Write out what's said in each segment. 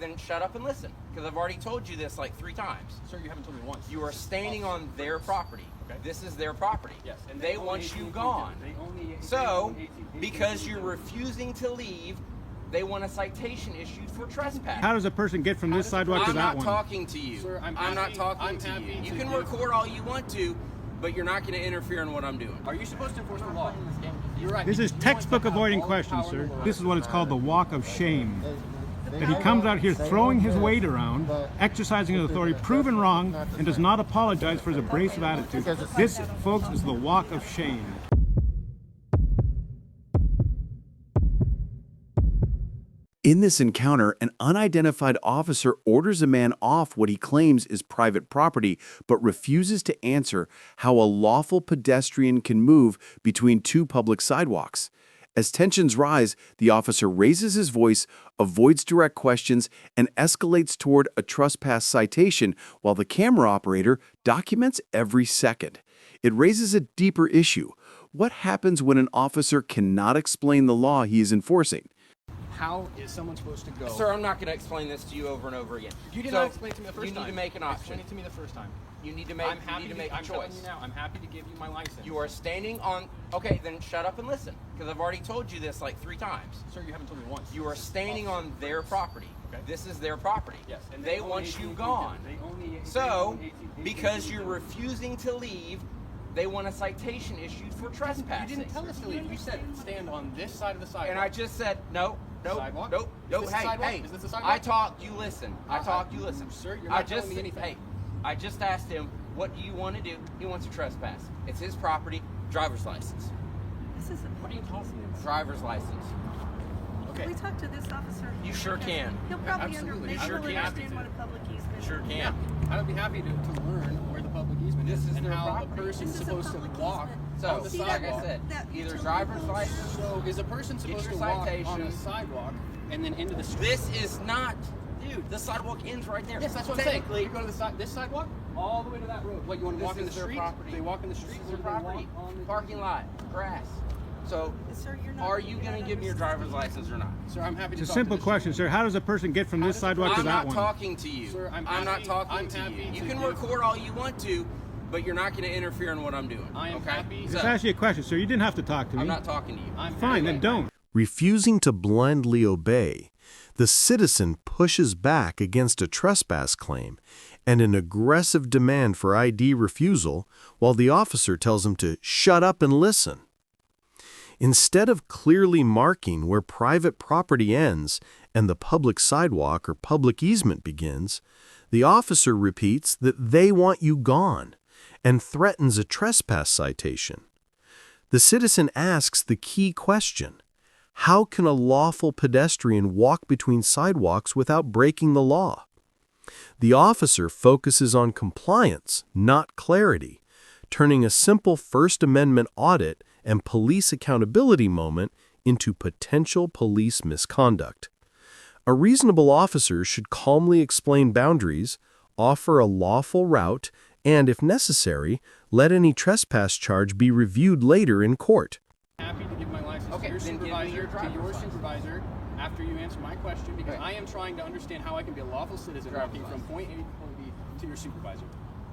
Then shut up and listen, because I've already told you this like 3 times. Sir, you haven't told me once. You are standing on their property. Okay. This is their property. Yes. And they want you gone. So, because you're refusing to leave, they want a citation issued for trespass. How does a person get from this sidewalk to that one? I'm not talking to you. Sir, I'm not talking to you. You can record all you want to, but you're not going to interfere in what I'm doing. Are you supposed to enforce the law? You're right. This is textbook avoiding questions, sir. This is what it's called the walk of shame. That he comes out here throwing his weight around, exercising his authority, proven wrong, and does not apologize for his abrasive attitude. This, folks, is the walk of shame. In this encounter, an unidentified officer orders a man off what he claims is private property, but refuses to answer how a lawful pedestrian can move between 2 public sidewalks. As tensions rise, the officer raises his voice, avoids direct questions, and escalates toward a trespass citation while the camera operator documents every second. It raises a deeper issue. What happens when an officer cannot explain the law he is enforcing? How is someone supposed to go? Sir, I'm not going to explain this to you over and over again. You did not explain it to me the first time. You need to make an option. Explain it to me the first time. You need to make, I'm a choice. telling you now, I'm happy to give you my license. You are standing on... Okay, then shut up and listen, because I've already told you this like 3 times. Sir, you haven't told me once. You are standing on their property. Okay. This is their property. Yes. And they want you gone. So, because you're refusing to leave, they want a citation issued for trespassing. You didn't tell us to leave. You said stand on this side of the sidewalk. And I just said, no. Nope, sidewalk? nope, nope. Is this a sidewalk? Hey, Is this a sidewalk? I talk, you listen. I talk, you listen. Sir, you're not telling me anything. Hey, I just asked him, what do you want to do? He wants to trespass. It's his property, driver's license. What are you talking about? Driver's license. Okay. Can we talk to this officer? You sure can. He'll probably Absolutely. maybe Sure he'll can. understand what a public easement Sure is. can. I'd be happy to learn where the public easement This is and their how property. a person's This is a supposed to public walk easement. So, on the See, like sidewalk. I said, that either utility driver's poles. license. So is a person supposed your to walk on citation. the sidewalk and then into the street? This is not, dude. The sidewalk ends right there. Yes, that's what I'm saying. Technically, You go to the side, this sidewalk, all the way to that road. What, you want to This walk in the is their street? property. They walk in the street. This is their or they property. walk on the Parking lot, grass. So, Sir, you're not, are you going to give me your driver's license or not? Sir, I'm happy to It's a talk to simple this question, sir. How does a person get from this sidewalk to I'm that not one? talking to you. Sir, I'm not happy- talking I'm to happy you. You to can give- record all you want to, but you're not going to interfere in what I'm doing. I am okay? happy- Just ask you a question, sir. You didn't have to talk to me. I'm not talking to you. I'm Fine, then don't. Refusing to blindly obey, the citizen pushes back against a trespass claim and an aggressive demand for ID refusal while the officer tells him to shut up and listen. Instead of clearly marking where private property ends and the public sidewalk or public easement begins, the officer repeats that they want you gone and threatens a trespass citation. The citizen asks the key question: how can a lawful pedestrian walk between sidewalks without breaking the law? The officer focuses on compliance, not clarity, turning a simple First Amendment audit and police accountability moment into potential police misconduct. A reasonable officer should calmly explain boundaries, offer a lawful route, and, if necessary, let any trespass charge be reviewed later in court. Happy to give my license Okay, to your then give me supervisor, your to driver's your license. supervisor after you answer my question, because Okay. I am trying to understand how I can be a lawful citizen Driver's walking from license. point A to point B to your supervisor.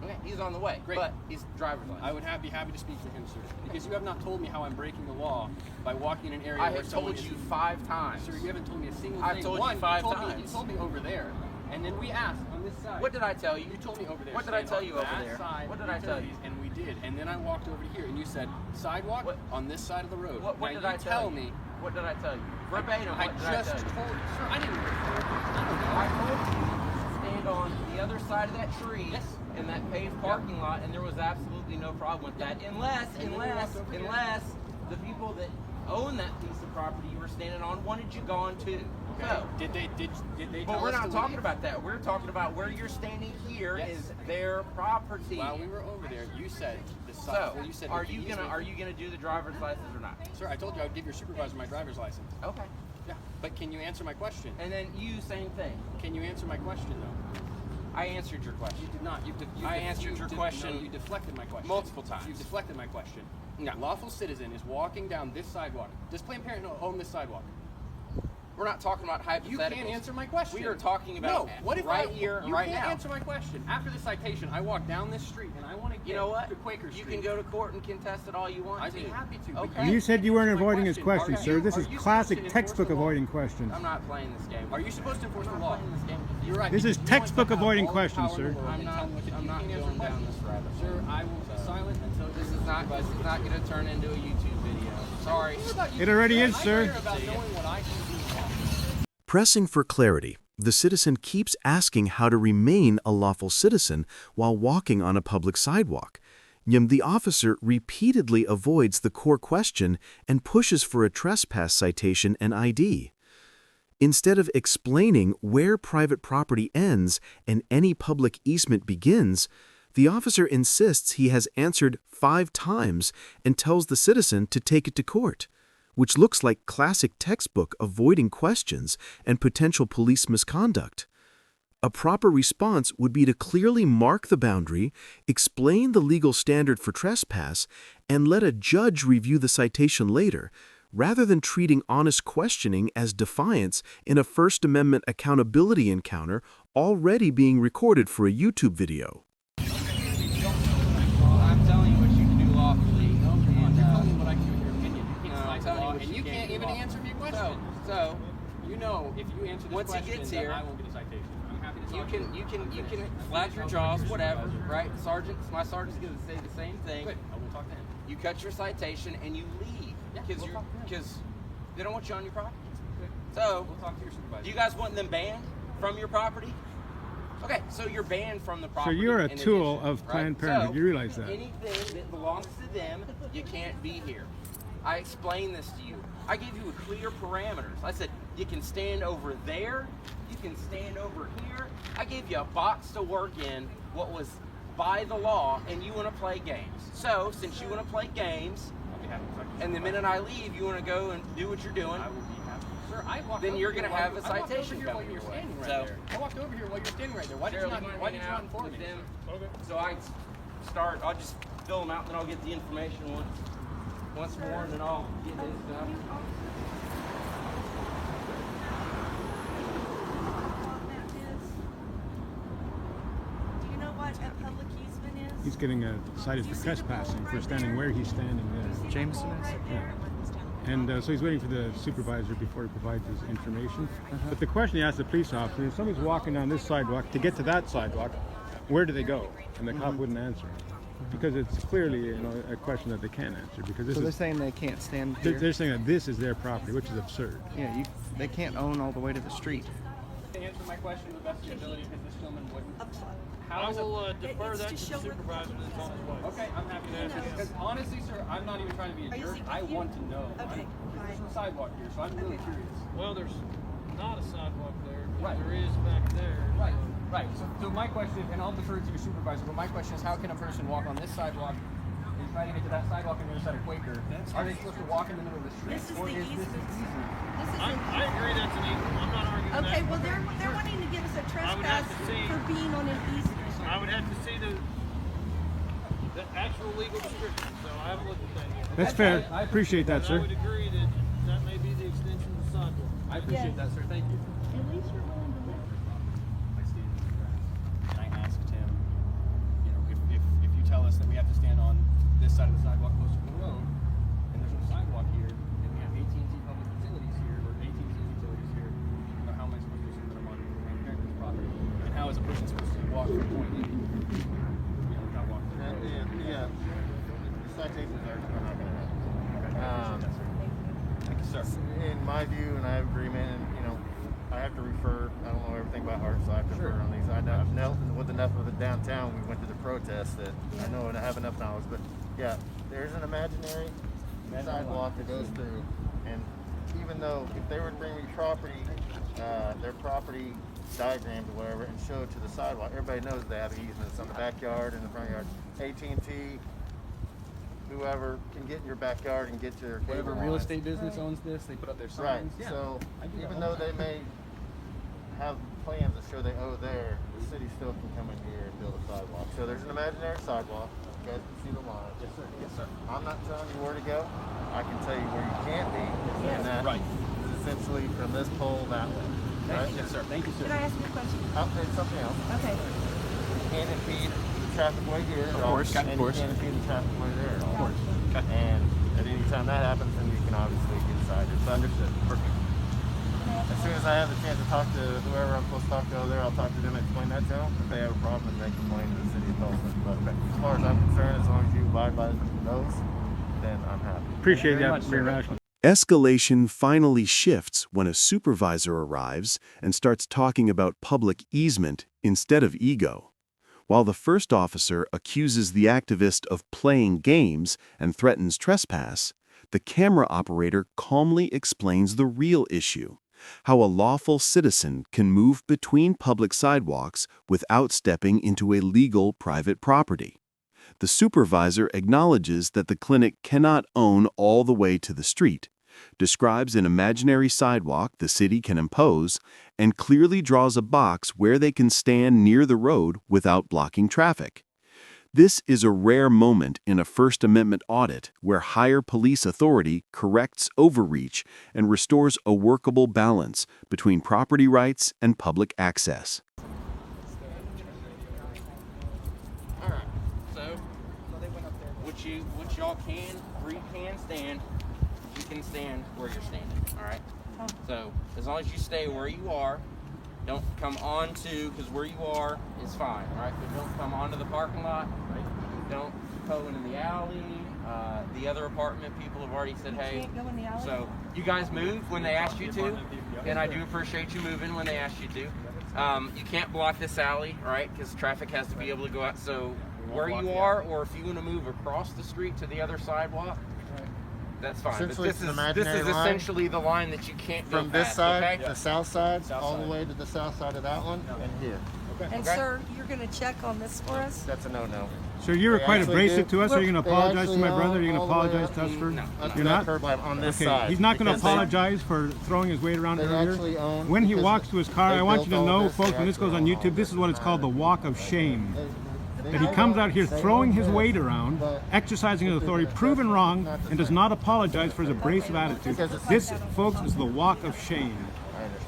Okay, he's on the way. Great. But he's driver's license. I would be happy to speak for him, sir, because you have not told me how I'm breaking the law by walking in an area I where have someone told is... you 5 times. Sir, you haven't told me a single I've thing. told you One, 5 you times. told me over there, and then we asked on this side. What did I tell you? You told me over there. What did I stand tell on you over that there? side What of did I tell you? utilities, and we did. And then I walked over to here, and you said sidewalk What- on this side of the road. What now did I tell you? me? What did I tell you? Verbatim, I what did just I tell you? told you, sir. I didn't record you. I don't know. I told you to stand on the other side of that tree Yes. in that paved parking lot, and there was absolutely no problem with that, unless the people that own that piece of property you were standing on wanted you gone too. Okay. So, Did they but tell we're us not to talking leave? about that. We're talking about where you're standing here Yes. is their property. While we were over there, you said the So, side. Well, you said are with the you easement. gonna do the driver's license or not? Sir, I told you I would give your supervisor my driver's license. Okay. Yeah. But can you answer my question? And then you, same thing. Can you answer my question though? I answered your question. You did not. I answered your question No, you deflected my question. multiple times. You deflected my question. No. Lawful citizen is walking down this sidewalk. Does Planned Parenthood own this sidewalk? We're not talking about hypotheticals. You can't answer my question. We are talking about no. What if right here, you right can't now. answer my question. After the citation, I walk down this street and I want to get You know what? to Quaker Street. You can go to court and contest it all you want I'd to. be happy to. Okay. And you said you weren't avoiding his question, Are sir. you- This are is you supposed classic to enforce textbook the law? avoiding questions. I'm not playing this game. Are you supposed to enforce the I'm law? not playing this game. You're right. This is because you want textbook to have avoiding all the questions, power in sir. the world I'm and not. tell me what to do. I'm You not can't answer going down questions. this rabbit hole. Sir, I will be silent until This is not going to turn into a YouTube video. Sorry. It already is, I sir. care about knowing what I can do wrong. Pressing for clarity, the citizen keeps asking how to remain a lawful citizen while walking on a public sidewalk. Yet the officer repeatedly avoids the core question and pushes for a trespass citation and ID. Instead of explaining where private property ends and any public easement begins, the officer insists he has answered 5 times and tells the citizen to take it to court, which looks like classic textbook avoiding questions and potential police misconduct. A proper response would be to clearly mark the boundary, explain the legal standard for trespass, and let a judge review the citation later, rather than treating honest questioning as defiance in a First Amendment accountability encounter already being recorded for a YouTube video. I'm telling you what you can do lawfully. No, come on. You're telling me what I can do in your opinion. You can't No, I'm cite the telling you law, what and you you can't can't do even lawfully. answer me a question. So You know, if you answer this Once he question, gets then here, I won't get a citation. I'm happy to you talk can to you can flag your jaws, whatever, right? My sergeant's going to say the same thing. Good. I will talk to him. You cut your citation and you leave Yeah, because we'll talk to him. because they don't want you on your property. Good. So, We'll talk to your supervisor. do you guys want them banned from your property? Okay, so you're banned from the So property. you're a in tool addition, of right? Planned Parenthood. So, You realize that. Anything that belongs to them, you can't be here. I explained this to you. I gave you a clear parameters. I said you can stand over there, you can stand over here. I gave you a box to work in what was by the law, and you want to play games. So, since you want to play games, I'll be happy to talk to your and the minute I leave, you want to go and do what you're doing, I will be happy. Sir, I walked then over you're here going to while have you- a I walked over citation here while coming you your were way. standing right So, there. I walked over here while you were standing right there. Why did you Gerald, not, you mind why did you hanging not out inform with me? them? So I start. I'll just fill them out, and then I'll get the information once more, and then I'll get his stuff. Do you know what a public easement is? He's getting cited for trespassing for standing where he's standing there. Jameson is? Right there. And so he's waiting for the supervisor before he provides his information. But the question he asked the police officer, if somebody's walking down this sidewalk to get to that sidewalk, where do they go? And the cop wouldn't answer. Because it's clearly a question that they can't answer. Because this So they're is, saying they can't stand they're, here? they're saying that this is their property, which is absurd. Yeah, they can't own all the way to the street. To answer my question to the best of your ability, because this gentleman wouldn't. I How is it? will defer It's that to to show the where the supervisor property that's on his way. Okay, I'm happy to answer. Because honestly, sir, I'm not even trying to be a Are you jerk. seeking I you? want to know. Okay, There's fine. a sidewalk here, so I'm really Okay. curious. Well, there's not a sidewalk there, but Right. there is back there. Right, right. So my question, and I'll defer to your supervisor, but my question is, how can a person walk on this sidewalk and try to get to that sidewalk on the other side of Quaker? Are they supposed to walk in the middle of the street, This is or the is this easement. easement? This is I agree that's an easement. I'm not arguing Okay, that. well they're wanting to give us a I would have trespass to see- for being on an easement. I would have to see the actual legal description, so I haven't looked at that yet. That's fair. I appreciate that, But I sir. would agree that that may be the extension of the sidewalk. I appreciate that, sir. Thank you. At least you're willing to live. I stand in the grass, and I asked him, you know, if you tell us that we have to stand on this side of the sidewalk closer to the road, and there's no sidewalk here, and we have AT&T public utilities here, or AT&T utilities here, you know, how am I supposed to assume that I'm on Planned Parenthood's property? And how is a person supposed to walk from point A, without walking through the road? Yeah, the citations are not going to happen. Thank you, sir. In my view, and I have agreement, and I have to refer. I don't know everything by heart, so I have to refer on these. I've dealt with enough of it downtown. We went to the protest that I know and I have enough knowledge. But yeah, there's an imaginary sidewalk that goes through, and even though if they were to bring me property, their property diagrams or whatever, and show it to the sidewalk, everybody knows they have easements on the backyard and the front yard. AT&T, whoever can get in your backyard and get to their Whatever cable real lines. estate business owns this, they put up their Right. signs. Yeah. So I do that even all though the they may have plans that show they owe there, the city still can come in here and build a sidewalk. So there's an imaginary sidewalk. You guys can see the line. Yes, sir. Yes, sir. I'm not telling you where to go. I can tell you where you can't be. And that Right. the essentially from this pole that way. Right? Yes, sir. Thank you, sir. Can I ask you a question? Oh, there's something else. Okay. You can't impede the traffic way here. Of course, and of course. you can't impede the traffic way there. Of course. Okay. And at any time that happens, then you can obviously get cited. But Understood. Perfect. as soon as I have the chance to talk to whoever I'm supposed to talk to over there, I'll talk to them and explain that to them. If they have a problem, then they complain to the city of Tulsa. But as far as I'm concerned, as long as you abide by those, then I'm happy. Appreciate Very that much, very sir. rational. Escalation finally shifts when a supervisor arrives and starts talking about public easement instead of ego. While the first officer accuses the activist of playing games and threatens trespass, the camera operator calmly explains the real issue: how a lawful citizen can move between public sidewalks without stepping into a legal private property. The supervisor acknowledges that the clinic cannot own all the way to the street, describes an imaginary sidewalk the city can impose, and clearly draws a box where they can stand near the road without blocking traffic. This is a rare moment in a First Amendment audit where higher police authority corrects overreach and restores a workable balance between property rights and public access. All right. So, which y'all can, where you can stand, you can stand where you're standing. All right. So, as long as you stay where you are, don't come onto, because where you are is fine. All right. But don't come onto the parking lot. Right. Don't go into the alley. The other apartment people have already said, hey. Can't go in the alley? So, you guys moved when they asked you to, and I do appreciate you moving when they asked you to. You can't block this alley, right? Because traffic has to be able to go out. So where you are, or if you want to move across the street to the other sidewalk, that's fine. But Essentially, this it's an is imaginary line. essentially the line that you can't go From this past, side, okay? the south side, South all side. the way to the south side of that one, and here. And Okay. sir, you're going to check on this for us? That's a no-no. Sir, you were They quite actually abrasive do. to us. Are you going to They apologize to actually my brother? Are you own going to all the way apologize up to us for? No. Up to You're that not? curb line on this Okay, side. he's not going to because they- apologize for throwing his weight around They earlier. actually own- When he because walks to his car, they I want you built to all know, this, folks, they when this goes on actually own all YouTube, this is what it's called the walk of shame. They That he own comes it. out here They throwing own his this, weight around, but exercising his authority, proven wrong, and does not apologize for his abrasive attitude. This, folks, is the walk of shame. I understand.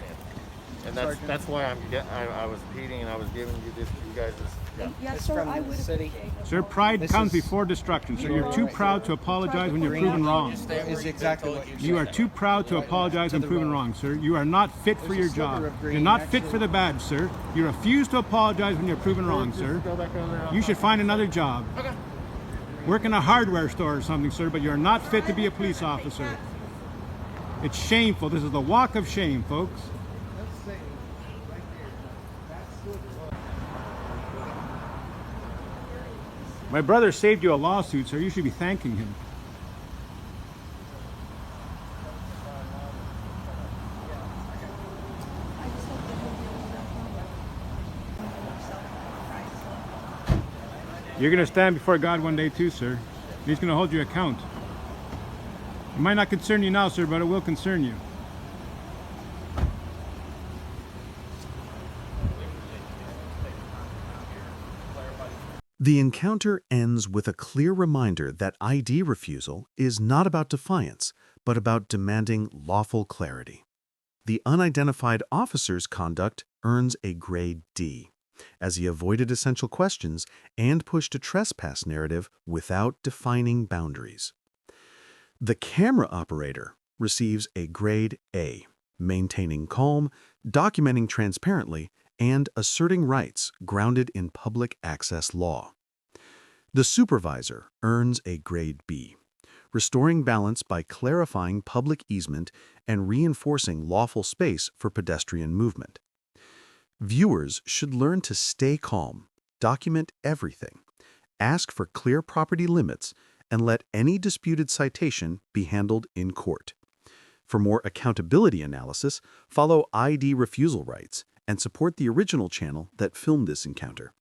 And that's why I was repeating and I was giving you this, you guys this. Yeah. Yes, sir, I would appreciate it. Sir, pride comes before destruction. So you're too proud to apologize when you're proven wrong. Just stay where Is you exactly told what you You are too proud to apologize when proven wrong, sir. You are not fit for your job. You're not fit for the badge, sir. You refuse to apologize when you're proven wrong, sir. Go back over there. You should find another job. Okay. Work in a hardware store or something, sir, but you're not fit to be a police officer. It's shameful. This is the walk of shame, folks. My brother saved you a lawsuit, sir. You should be thanking him. I just hope that he'll be able to You're going to stand before God one day too, sir. He's going to hold you account. It might not concern you now, sir, but it will concern you. The encounter ends with a clear reminder that ID refusal is not about defiance, but about demanding lawful clarity. The unidentified officer's conduct earns a grade D, as he avoided essential questions and pushed a trespass narrative without defining boundaries. The camera operator receives a grade A, maintaining calm, documenting transparently, and asserting rights grounded in public access law. The supervisor earns a grade B, restoring balance by clarifying public easement and reinforcing lawful space for pedestrian movement. Viewers should learn to stay calm, document everything, ask for clear property limits, and let any disputed citation be handled in court. For more accountability analysis, follow ID Refusal rights and support the original channel that filmed this encounter.